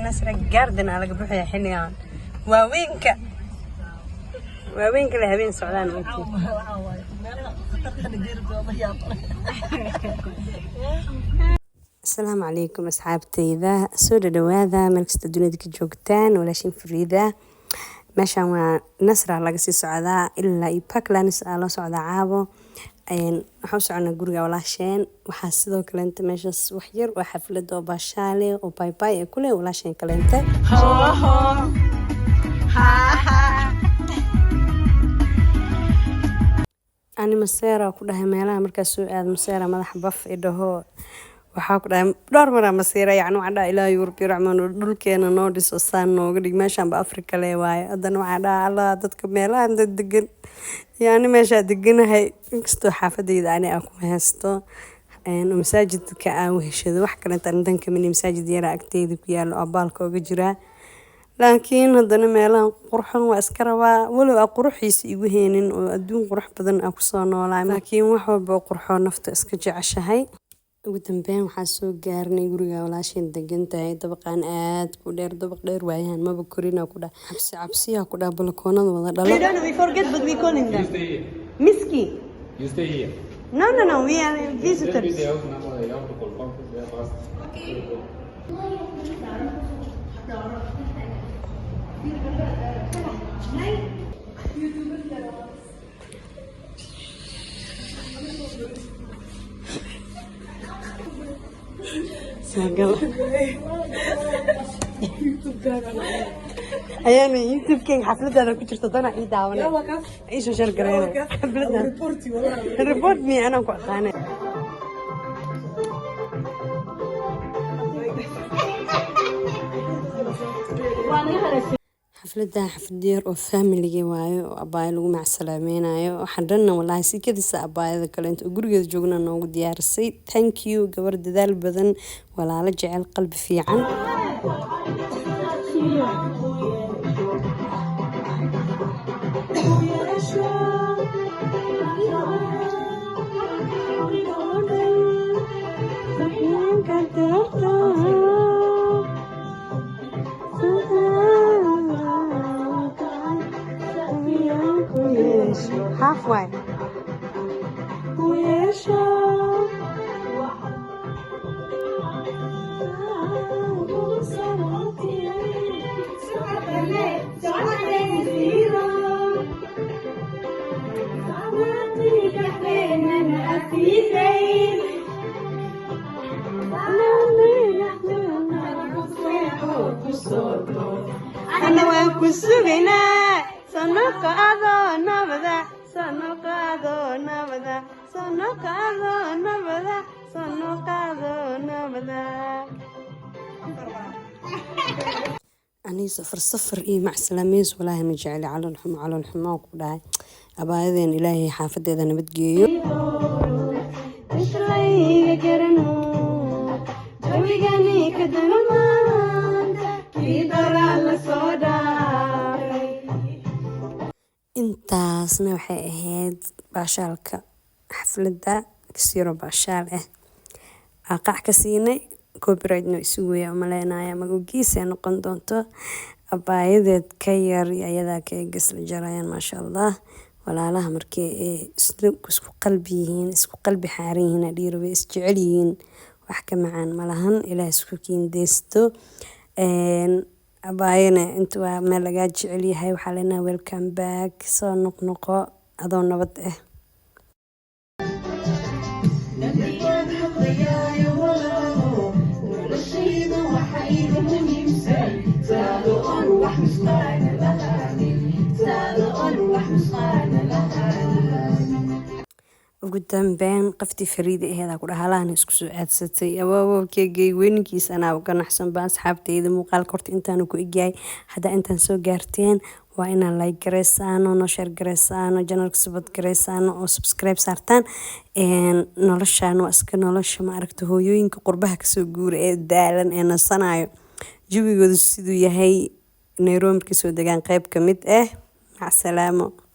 نصر جاردن على قبوحي حليان واوينك لهبين سعودان وانتي السلام عليكم أصحابتي سودا دواذا مركز الدنيا ديك جوجتان ولا شين فريدة ماشا waa nasra laga sii socdaa ilaa iyo Parkland la socda caabo waxaan soconaa guriga walaasheen waxaa sidoo kale inta meeshaas wax yar oo xaflad oo baashaale oo bye bye kule walaasheen kale inta ani maseera ku dhahay meelaha markaas soo aad maseera madax baf idhaho waxaa ku dhahay dhowr mar maseera yacni waxa dhahay ilaahay Yurub raxmaan dhulkeena noo dhiso saan nooga dhig meeshan ba Afrika lee waaye haddana waxa dhahay Allah dadka meelaha degan yani meesha deganahay inkastoo xaafadayda ani aan ku haysto masaajidka aan weheshado wax kale intaan kamini masaajid yar agteeda ku yaalo abaalka uga jira laakiin haddana meelaha qurxan waa iska rabaa walow qurxiisa igu heenin oo adduun qurux badan aan ku soo noolaa laakiin wax walba qurxoon nafta iska jeceshahay ugu dambeyn waxaa soo gaarnay guriga walaasheen degan tahay dabaqan aad ku dheer waayaan maba korina ku dhaa cabsiya ku dhaa balkoonada wada dhalo we forget but we calling them miski You stay here. no we are visitors This is the house number. You have to call. Okay. ساقل أيامي يوتيوب كي حفلتها أنا كنت تطلع عيد عوانا إيش وشر قرينا حفلتها ريبورت مي أنا وقعتاني xafladda xafdiyeer oo family waayo oo abaay lagu macsalaameynaayo waxaan dhanna wallahi si kadisa abaayada kale inta gurigeeda joogna noogu diyaarisay thank you gabar dadaal badan walaalo jecel qalbi fiican halfway أنا وأنكو سجنا سنقعد نبذا سنقعد أني صفر إيه مع سلاميس والله مجعل على الحماق وده أبايدين إلهي حافظ إذا نبتجيو intaasna waxay ahayd baashaalka xafladda kasiro baashaal qac ka siinay copyright-no isu weeyaa umaleynaya magaciisa noqon doonto abaayadeed ka yar ayadaa ka gasla jarayaan maasha Allah walaalaha markii isku qalbi yihiin isku qalbi xaaran yihiin dhiiraba is jecel yihiin wax ka macaan malahan ilaa isku kiindeysto abaayana inta waa meel laga jecel yahay waxa leenahay welcome back soo noqnoqo adoo nabad ugu dambeyn qaftii fariida aheeda ku dhahalaan isku soo aadsatay awoowkeegay weynkiisa anaa uga naxsan baa asxaabtayda muuqaalka horta intaan ku egyahay hadda intaan soo gaarteen waa inaan like gareysaano noo share gareysaano channelka subscribe gareysaano oo subscribe saartaan noloshaan waa iska nolosha ma aragta hooyooyinka qurbaha kasoo guura ee daalan ee nasanayo jawigoodu siduu yahay Nairobi markay soo degaan qayb ka mid mac salaamo